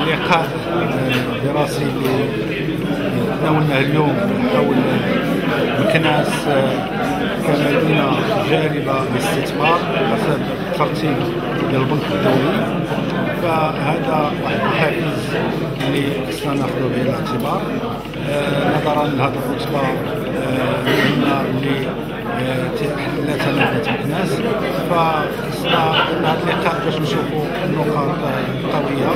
اللقاء الدراسي اللي تناولناه اليوم حول مكناس كمدينة جاذبة للاستثمار حسب الترتيب ديال البنك الدولي، فهذا واحد الحافز اللي خصنا ناخذو بعين الاعتبار نظرا لهذه الرتبة المهمة اللي حلتها مدينة مكناس. فخصنا هذا اللقاء باش نشوفوا النقاط القوية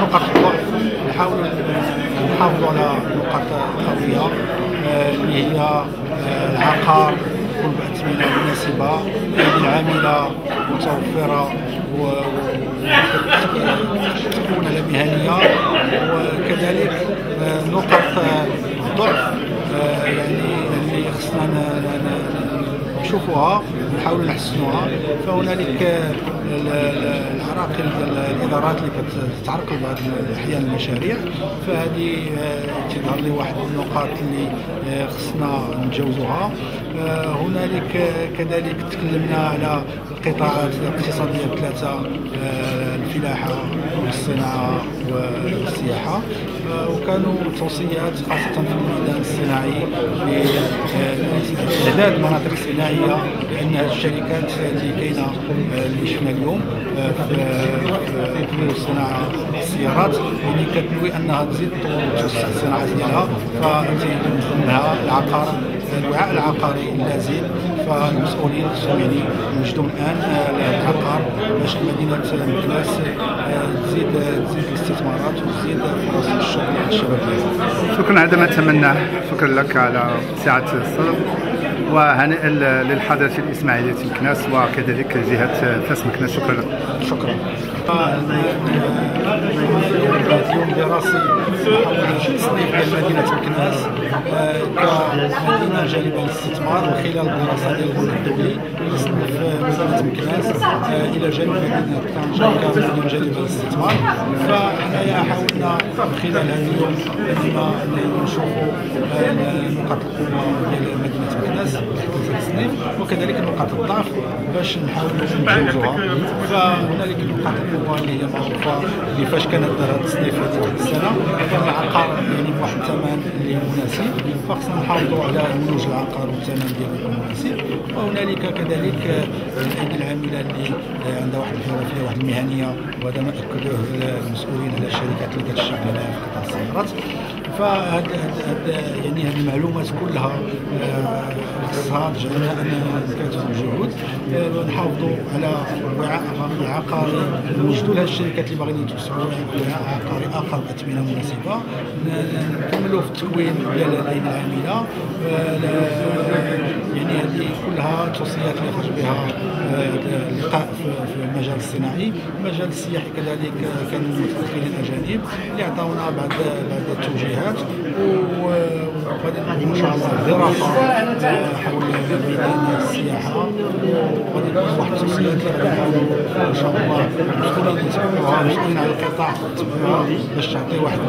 ونقاط الضعف، نحافظوا على النقاط القوية اللي هي العقار والأثمنة المناسبة، الأيدي العاملة متوفرة وتكون على مهنية، وكذلك نقاط الضعف يعني اللي خصنا نشوفوها ونحاولوا نحسنوها. فهنالك العراقل ديال الادارات اللي كتعرقل بعض الاحيان المشاريع، فهذه تظهر لي واحد النقاط اللي خصنا نتجاوزوها. هنالك كذلك تكلمنا على القطاعات الاقتصاديه الثلاثه، الفلاحه والصناعه والسياحه، وكانوا توصيات خاصه في الميدان الصناعي لاستعداد مناطق صناعيه، لان هذه الشركات اللي كاينه اللي شفنا اليوم في صناعه السيارات اللي كتنوي انها تزيد توسع الصناعه ديالها، فتيضم لها العقار، الوعاء العقاري اللازم. فالمسؤولين خصهم يعني يوجدوا الان العقار باش مدينه مكناس تزيد الاستثمارات وتزيد فرص الشغل للشباب ديالها. شكرا على ما تمناه، شكرا لك على سعه الصدر، وهنيئا للحضاره الاسماعيليه مكناس وكذلك جهه فاس مكناس. شكرا لك. شكرا. يوم دراسي حول تصنيف ديال مدينه مكناس كمدينه جالبه للاستثمار من خلال الدراسه ديال البنك الدولي يصنف مدينه مكناس الى جانب مدينه طنجه كمدينه جالبه للاستثمار. فحنايا حاولنا من خلال هذا اليوم نشوفوا نقاط القوه ديال مدينه مكناس الكناس التصنيف وكذلك نقاط الضعف باش نحاولوا نجوزوها. فهنالك نقاط القوه اللي هي معروفه اللي فاش كانت دار هذا التصنيف هذيك السنه كان العقار يعني بواحد الثمن اللي مناسب، فخصنا نحافظوا على منوج العقار والثمن ديالو يكون مناسب. وهنالك كذلك الايدي العامله اللي عندها واحد الحرفيه واحد المهنيه، وهذا ما اكدوه المسؤولين على الشركات اللي كتشتغل في قطاع السيارات. فهاد يعني هذه المعلومات كلها خصها تجعلنا اننا نكاتفوا الجهود نحافظوا على وعاء عقاري نوجدوا لها الشركات اللي باغيين يتوسعوا وعاء عقاري اخر باثمنه مناسبه، نكملوا في التكوين ديال الايدي العامله. يعني هذه كلها توصيات اللي خرج بها اللقاء في المجال الصناعي. المجال السياحي كذلك كانوا المتمثلين الاجانب اللي عطاونا بعض التوجيهات، وغادي نعملوا ان شاء الله دراسه حول ميدان السياحه، وغادي نكون واحد التوصيات اللي غادي نحاولوا ان شاء الله المسؤولين يتبعوها، المسؤولين على القطاع يتبعوها باش تعطي واحد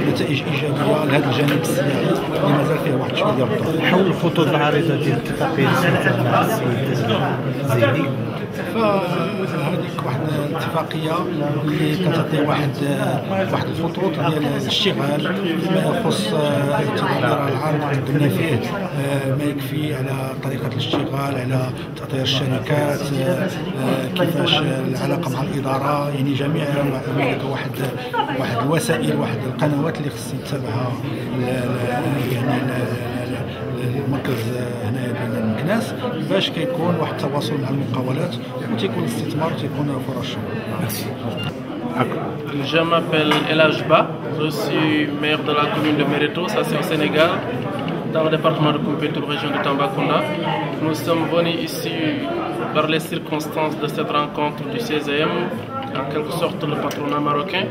نتائج ايجابيه لهذا الجانب السياحي اللي مازال فيه واحد شويه ديال الضغط. حول الخطوط العريضه ديال اتفاقيه مع السيد زيدي، فهذيك واحد الاتفاقيه اللي كتعطي واحد الخطوط ديال الاشتغال فيما يخص تدبير العرض قلنا فيه ما يكفي على طريقه الاشتغال، على تاطير الشركات، كيفاش العلاقه مع الاداره، يعني جميع هناك واحد الوسائل، واحد القنوات اللي خص يتبعها يعني المركز هنايا ديال مكناس باش كيكون واحد التواصل مع المقاولات وتيكون الاستثمار وتيكون فرص شغل. Je m'appelle Elhaj Ba, je suis maire de la commune de Méréto, ça c'est au Sénégal, dans le département de Koumpentoum, région de Tambacounda. Nous sommes venus ici par les circonstances de cette rencontre du 16e, en quelque sorte le patronat marocain,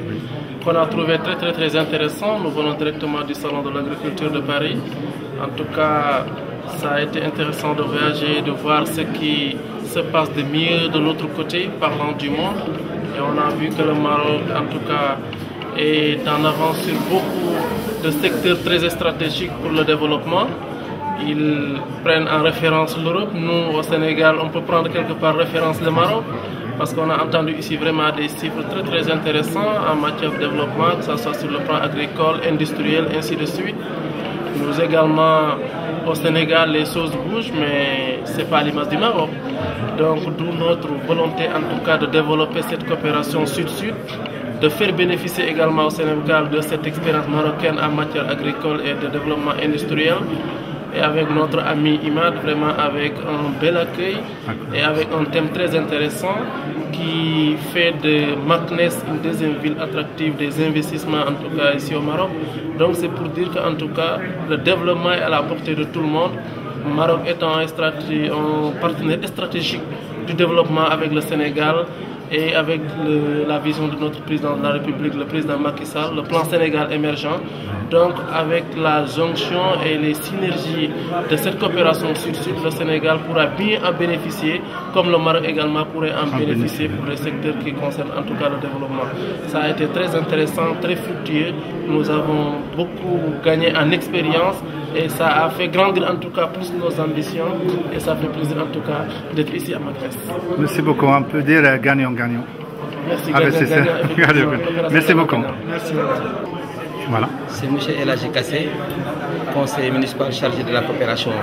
qu'on a trouvé très intéressant. Nous venons directement du salon de l'agriculture de Paris. En tout cas, ça a été intéressant de voyager, de voir ce qui se passe de mieux de l'autre côté, parlant du monde. Et on a vu que le Maroc, en tout cas, est en avance sur beaucoup de secteurs très stratégiques pour le développement. Ils prennent en référence l'Europe. Nous, au Sénégal, on peut prendre quelque part référence le Maroc, parce qu'on a entendu ici vraiment des chiffres très intéressants en matière de développement, que ce soit sur le plan agricole, industriel, ainsi de suite. Nous également, au Sénégal, les choses bougent, mais ce n'est pas l'image du Maroc. Donc, d'où notre volonté, en tout cas, de développer cette coopération sud-sud, de faire bénéficier également au Sénégal de cette expérience marocaine en matière agricole et de développement industriel. Et avec notre ami Imad, vraiment avec un bel accueil et avec un thème très intéressant qui fait de Meknès une deuxième ville attractive des investissements, en tout cas ici au Maroc. Donc c'est pour dire qu'en tout cas le développement est à la portée de tout le monde. Le Maroc étant un partenaire stratégique du développement avec le Sénégal et avec la vision de notre président de la République, le président Macky Sall, le plan Sénégal émergent. Donc avec la jonction et les synergies de cette coopération sud-sud, le Sénégal pourra bien en bénéficier, comme le Maroc également pourrait en bénéficier pour les secteurs qui concernent en tout cas le développement. Ça a été très intéressant, très fructueux. Nous avons beaucoup gagné en expérience et ça a fait grandir en tout cas plus nos ambitions et ça fait plaisir en tout cas d'être ici à Meknès. Merci beaucoup. On peut dire gagnant-gagnant. Merci, Merci beaucoup. Merci. Voilà. C'est M. Elhaj Kassé, conseiller municipal chargé de la coopération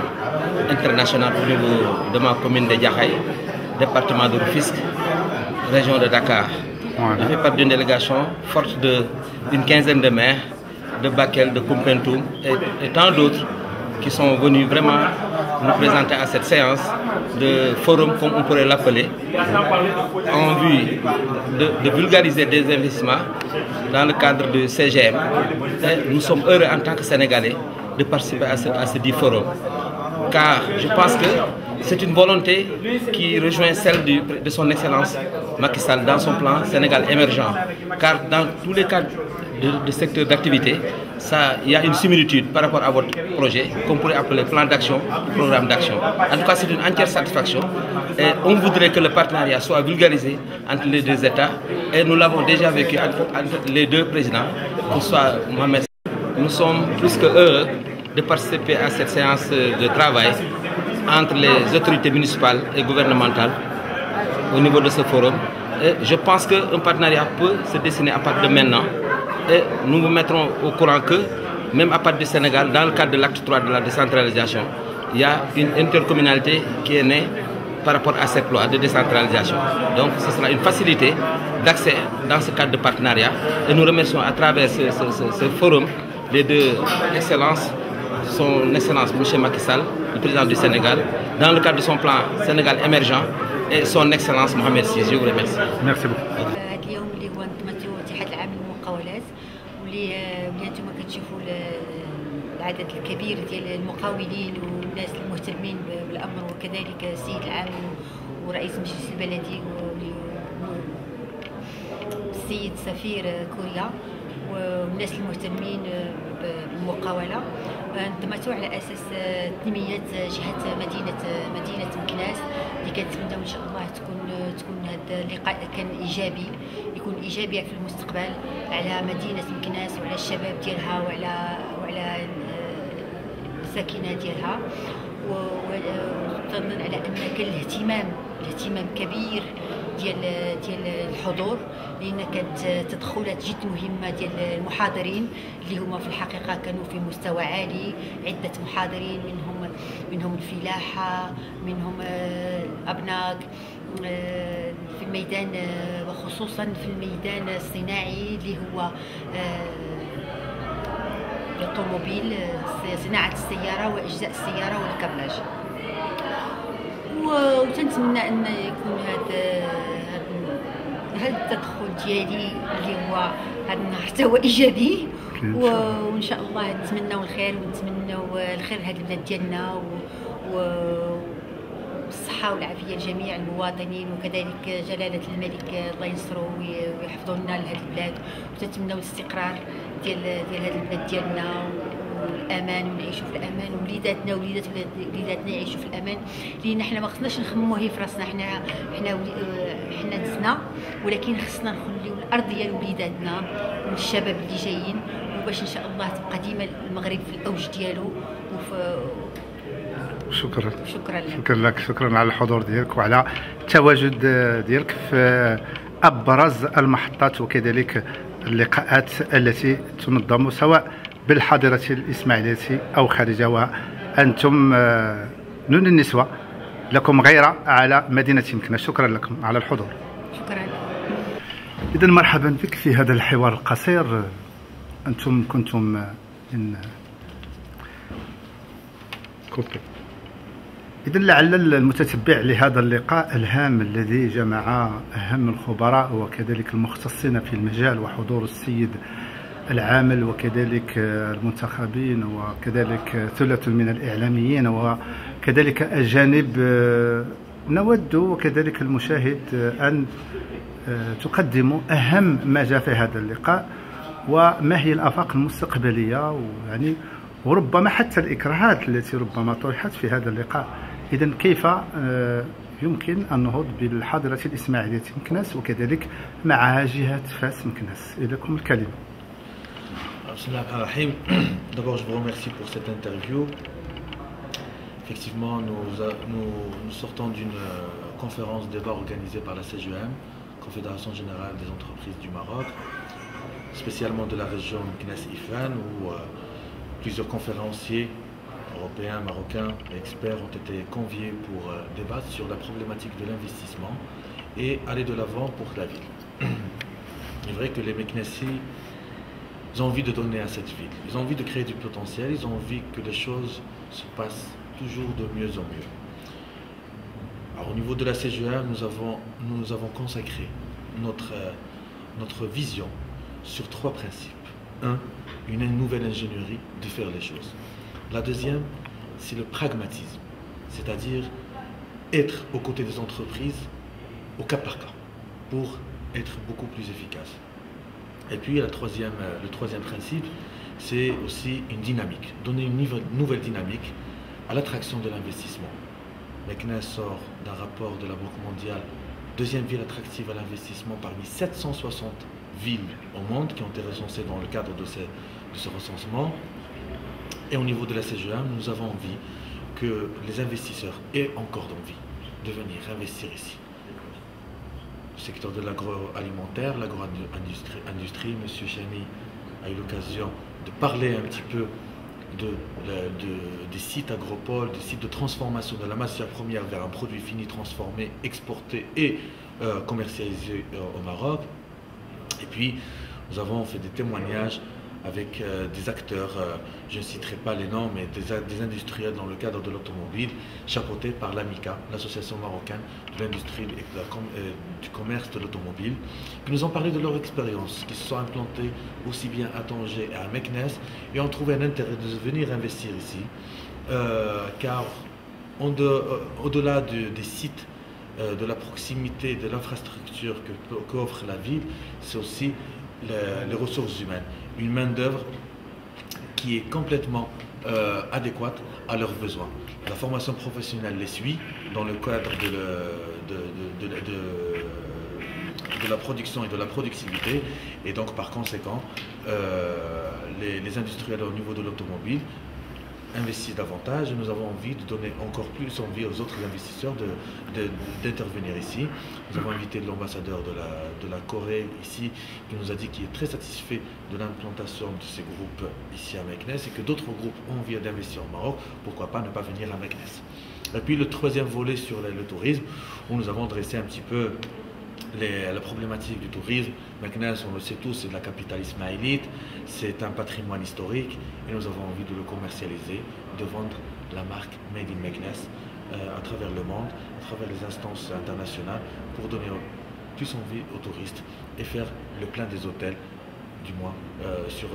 internationale au niveau de ma commune de Diakhaï, département de Rufisque, région de Dakar. Voilà. Je fais partie d'une délégation forte d'une quinzaine de maires de Bakel, de Koumpentoum et tant d'autres qui sont venus vraiment nous présenter à cette séance de forum, comme on pourrait l'appeler, en vue de vulgariser des investissements dans le cadre de CGM. Et nous sommes heureux en tant que Sénégalais de participer à ce dit forum, car je pense que c'est une volonté qui rejoint celle de son Excellence Macky Sall dans son plan Sénégal émergent, car dans tous les cas de secteur d'activité, il y a une similitude par rapport à votre projet, qu'on pourrait appeler plan d'action, programme d'action. En tout cas, c'est une entière satisfaction. Et on voudrait que le partenariat soit vulgarisé entre les deux États. Et nous l'avons déjà vécu entre les deux présidents, que ce soit Mohamed. Nous sommes plus que heureux de participer à cette séance de travail entre les autorités municipales et gouvernementales au niveau de ce forum. Et je pense qu'un partenariat peut se dessiner à partir de maintenant. Et nous vous mettrons au courant que, même à partir du Sénégal, dans le cadre de l'acte 3 de la décentralisation, il y a une intercommunalité qui est née par rapport à cette loi de décentralisation. Donc ce sera une facilité d'accès dans ce cadre de partenariat. Et nous remercions à travers ce forum les deux excellences, son Excellence M. Macky Sall, le président du Sénégal, dans le cadre de son plan Sénégal émergent, et son Excellence Mohamed VI. Je vous remercie. Merci beaucoup. اليوم اللي هو انتمتوا الاتحاد العام للمقاولات واللي انتم كتشوفوا العدد الكبير ديال المقاولين والناس المهتمين بالامر، وكذلك السيد العام ورئيس المجلس البلدي والسيد سفير كوريا والناس المهتمين بالمقاولة. انتمتوا على اساس تنمية جهة مدينة مكناس اللي كنتمناو ان شاء الله تكون هذا اللقاء كان ايجابي، يكون ايجابي في المستقبل على مدينة مكناس وعلى الشباب ديالها وعلى الساكنة ديالها. وتظن على ان كان الاهتمام كبير ديال الحضور، لان كانت تدخلات جد مهمه ديال المحاضرين اللي هما في الحقيقه كانوا في مستوى عالي. عده محاضرين منهم الفلاحه، منهم الابناق في الميدان، وخصوصا في الميدان الصناعي اللي هو الطوموبيل، صناعه السياره واجزاء السياره والكابلاج. وتنتمنى ان يكون هذا التدخل ديالي اللي هو هذا النهار حتى هو ايجابي، وان شاء الله نتمناو الخير ونتمناو الخير لهذه البلاد ديالنا والصحه والعافيه لجميع المواطنين، وكذلك جلاله الملك الله ينصرو ويحفظوا لنا لهذه البلاد، وتنتمناو الاستقرار ديال هذه البلاد ديالنا والامان، ونعيشوا في الامان، وليداتنا يعيشوا في الامان. لان حنا ما خصناش نخمموا هي في راسنا، حنا دزنا، ولكن خصنا نخليو الارض ديال وليداتنا والشباب اللي جايين، وباش ان شاء الله تبقى ديما المغرب في الاوج ديالو. شكرا لك، شكرا على الحضور ديالك وعلى التواجد ديالك في ابرز المحطات وكذلك اللقاءات التي تنظم سواء بالحاضرة الإسماعيلية أو خارجها، وأنتم نون النسوة لكم غيرة على مدينة مكناس. شكرا لكم على الحضور. شكرا. إذا مرحبا بك في هذا الحوار القصير. أنتم كنتم إذا لعل المتتبع لهذا اللقاء الهام الذي جمع أهم الخبراء وكذلك المختصين في المجال وحضور السيد العامل وكذلك المنتخبين وكذلك ثلة من الإعلاميين وكذلك أجانب، نود وكذلك المشاهد أن تقدموا أهم ما جاء في هذا اللقاء وما هي الآفاق المستقبلية، ويعني وربما حتى الإكراهات التي ربما طرحت في هذا اللقاء. إذا كيف يمكن النهوض بالحاضرة الإسماعيلية مكناس وكذلك معها جهة فاس مكناس؟ إليكم الكلمة. D'abord, je vous remercie pour cette interview. Effectivement, nous sortons d'une conférence débat organisée par la CGM, Confédération Générale des Entreprises du Maroc, spécialement de la région Meknès-Ifrane, où plusieurs conférenciers européens, marocains et experts ont été conviés pour débattre sur la problématique de l'investissement et aller de l'avant pour la ville. Il est vrai que les Meknessis, ils ont envie de donner à cette ville, ils ont envie de créer du potentiel, ils ont envie que les choses se passent toujours de mieux en mieux. Alors, au niveau de la CGM, nous avons consacré notre vision sur trois principes. Un, une nouvelle ingénierie de faire les choses. La deuxième, c'est le pragmatisme, c'est-à-dire être aux côtés des entreprises au cas par cas pour être beaucoup plus efficace. Et puis le troisième principe, c'est aussi une dynamique, donner une nouvelle dynamique à l'attraction de l'investissement. Meknès sort d'un rapport de la Banque mondiale, deuxième ville attractive à l'investissement parmi 760 villes au monde qui ont été recensées dans le cadre de ce recensement. Et au niveau de la CGM, nous avons envie que les investisseurs aient encore envie de venir investir ici. Le secteur de l'agroalimentaire, l'agro-industrie, M. Chami a eu l'occasion de parler un petit peu des sites agropoles, des sites de transformation de la matière première vers un produit fini transformé, exporté et commercialisé au Maroc. Et puis, nous avons fait des témoignages avec des acteurs, je ne citerai pas les noms, mais des industriels dans le cadre de l'automobile, chapeautés par l'AMICA, l'association marocaine de l'industrie et du commerce de l'automobile, qui nous ont parlé de leur expérience, qui se sont implantés aussi bien à Tanger et à Meknes, et ont trouvé un intérêt de venir investir ici, car au-delà des sites, de la proximité, de l'infrastructure qu'offre la ville, c'est aussi les ressources humaines, une main-d'œuvre qui est complètement adéquate à leurs besoins. La formation professionnelle les suit dans le cadre de la production et de la productivité, et donc par conséquent, les industriels au niveau de l'automobile investissent davantage, et nous avons envie de donner encore plus envie aux autres investisseurs d'intervenir ici. Nous avons invité l'ambassadeur de la Corée ici, qui nous a dit qu'il est très satisfait de l'implantation de ces groupes ici à Meknes, et que d'autres groupes ont envie d'investir au Maroc, pourquoi pas ne pas venir à Meknes. Et puis le troisième volet sur le tourisme, où nous avons dressé un petit peu la problématique du tourisme. Meknes, on le sait tous, c'est de la capitale ismaélite, c'est un patrimoine historique, et nous avons envie de le commercialiser, de vendre la marque Made in Meknes à travers le monde, à travers les instances internationales, pour donner plus envie aux touristes et faire le plein des hôtels, du moins sur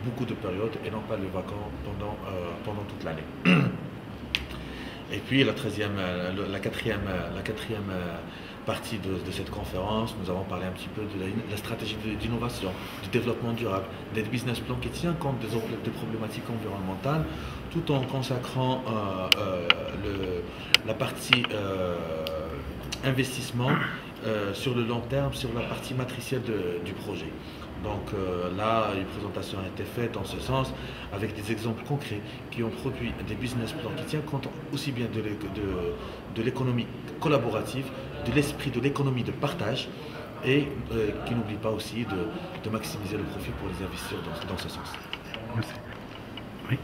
beaucoup de périodes, et non pas les vacances pendant toute l'année. Et puis la quatrième partie de cette conférence, nous avons parlé un petit peu de la stratégie d'innovation, du développement durable, des business plans qui tient compte des problématiques environnementales, tout en consacrant la partie investissement sur le long terme, sur la partie matricielle du projet. Donc là, une présentation a été faite en ce sens, avec des exemples concrets qui ont produit des business plans qui tiennent compte aussi bien de l'économie collaborative, de l'esprit de l'économie de partage, et qui n'oublie pas aussi de maximiser le profit pour les investisseurs dans ce sens. Oui.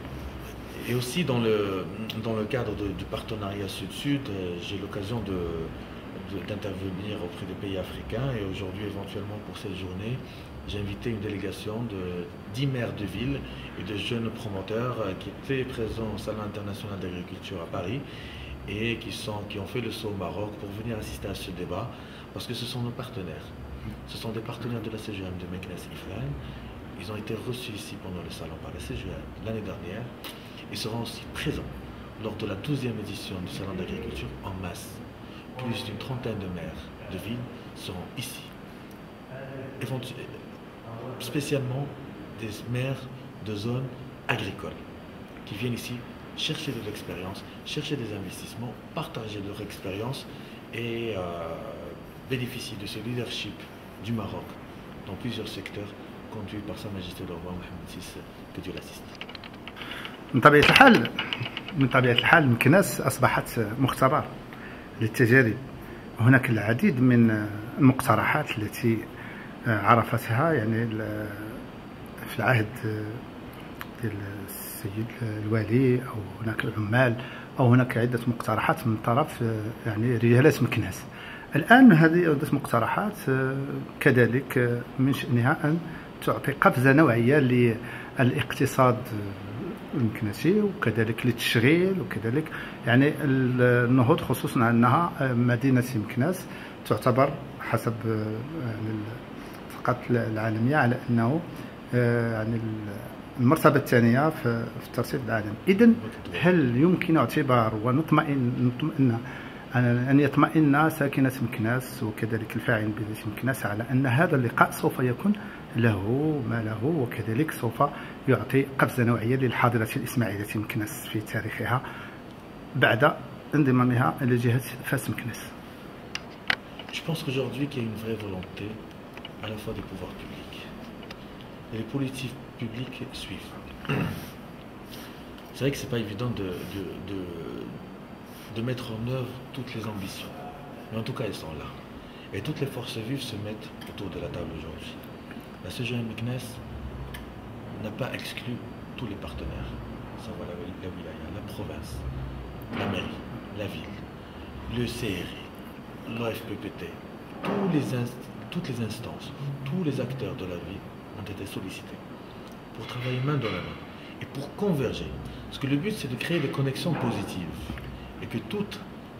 Et aussi dans le cadre du partenariat Sud-Sud, j'ai l'occasion d'intervenir auprès des pays africains, et aujourd'hui éventuellement pour cette journée, j'ai invité une délégation de 10 maires de ville et de jeunes promoteurs qui étaient présents au Salon international d'agriculture à Paris, et qui ont fait le saut au Maroc pour venir assister à ce débat, parce que ce sont nos partenaires. Ce sont des partenaires de la CGM de Meknes Ifrane. Ils ont été reçus ici pendant le salon par la CGM l'année dernière. Ils seront aussi présents lors de la 12e édition du Salon d'agriculture en masse. Plus d'une trentaine de maires de villes seront ici. Spécialement des maires de zones agricoles qui viennent ici chercher de l'expérience, chercher des investissements, partager leur expérience et bénéficier de ce leadership du Maroc dans plusieurs secteurs conduit par Sa Majesté le roi Mohamed VI, que Dieu l'assiste. من طبيعة الحال مكناس أصبحت مختبر للتجارب. هناك العديد من المقترحات التي عرفتها يعني في العهد ديال السيد الوالي، أو هناك العمال، أو هناك عدة مقترحات من طرف يعني رجالات مكناس. الآن هذه عدة مقترحات كذلك من شأنها أن تعطي قفزة نوعية للاقتصاد المكنسي، وكذلك للتشغيل، وكذلك يعني النهوض، خصوصا أنها مدينة مكناس تعتبر حسب الثقافة العالمية على أنه يعني المرتبة الثانية في الترتيب العالمي. إذن هل يمكن اعتبار ونطمئن أن يطمئن ساكنة مكناس وكذلك الفاعل بذات مكناس على أن هذا اللقاء سوف يكون له ما له، وكذلك سوف يعطي قفزة نوعية للحاضرة الإسماعيلية مكناس في تاريخها بعد انضمامها إلى جهة فاس مكناس؟ Je pense qu'aujourd'hui qu'il y a une vraie volonté à la fois des pouvoirs publics, et les politiques publiques suivent. C'est vrai que c'est pas évident de mettre en œuvre toutes les ambitions. Mais en tout cas, elles sont là. Et toutes les forces vives se mettent autour de la table aujourd'hui. La CGM Meknès n'a pas exclu tous les partenaires, à savoir la wilaya, la province, la mairie, la ville, le CRI, l'OFPPT, toutes les instances, tous les acteurs de la ville ont été sollicités pour travailler main dans la main et pour converger. Parce que le but, c'est de créer des connexions positives et que toutes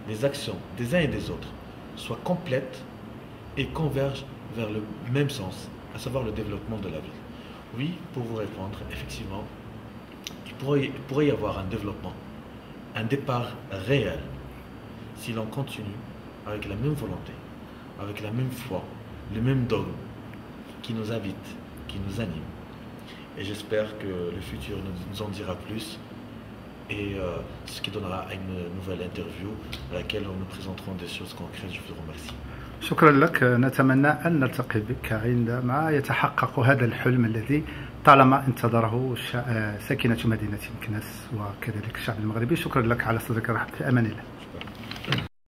les actions des uns et des autres soient complètes et convergent vers le même sens, à savoir le développement de la ville. Oui, pour vous répondre, effectivement, il pourrait y avoir un développement, un départ réel, si l'on continue avec la même volonté, avec la même foi, le même dogme qui nous habite, qui nous anime. Et j'espère que le futur nous en dira plus, et ce qui donnera une nouvelle interview à laquelle nous présenterons des choses concrètes. Je vous remercie. شكرا لك. نتمنى أن نلتقي بك عندما يتحقق هذا الحلم الذي طالما انتظره ساكنة مدينة مكناس وكذلك الشعب المغربي. شكرا لك على صدرك الرحب، في أمان الله.